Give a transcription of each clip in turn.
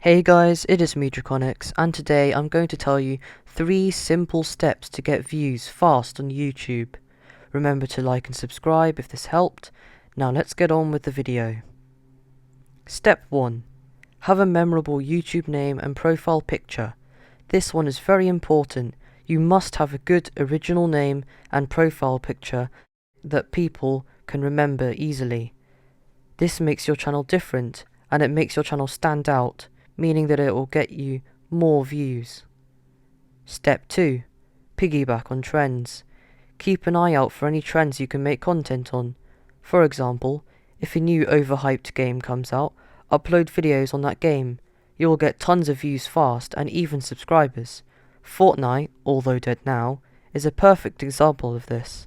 Hey guys, it is me Draconix, and today I'm going to tell you 3 simple steps to get views fast on YouTube. Remember to like and subscribe if this helped. Now let's get on with the video. Step 1. Have a memorable YouTube name and profile picture. This one is very important. You must have a good original name and profile picture that people can remember easily. This makes your channel different, and it makes your channel stand out, meaning that it will get you more views. Step 2. Piggyback on trends. Keep an eye out for any trends you can make content on. For example, if a new overhyped game comes out, upload videos on that game. You will get tons of views fast and even subscribers. Fortnite, although dead now, is a perfect example of this.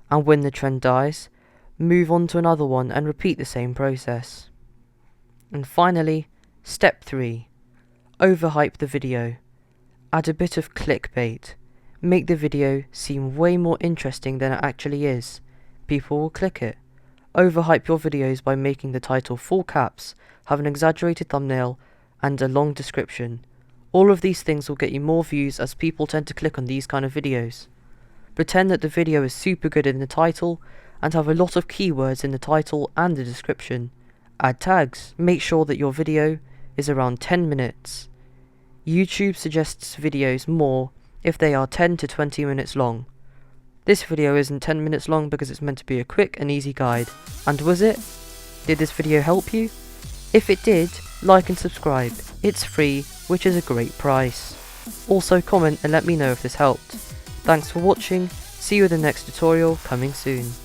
And when the trend dies, move on to another one and repeat the same process. And finally, Step 3. Overhype the video. Add a bit of clickbait. Make the video seem way more interesting than it actually is. People will click it. Overhype your videos by making the title full caps, have an exaggerated thumbnail, and a long description. All of these things will get you more views as people tend to click on these kind of videos. Pretend that the video is super good in the title and have a lot of keywords in the title and the description. Add tags. Make sure that your video is around 10 minutes. YouTube suggests videos more if they are 10 to 20 minutes long. This video isn't 10 minutes long because it's meant to be a quick and easy guide. And was it? Did this video help you? If it did, like and subscribe. It's free, which is a great price. Also comment and let me know if this helped. Thanks for watching. See you in the next tutorial coming soon.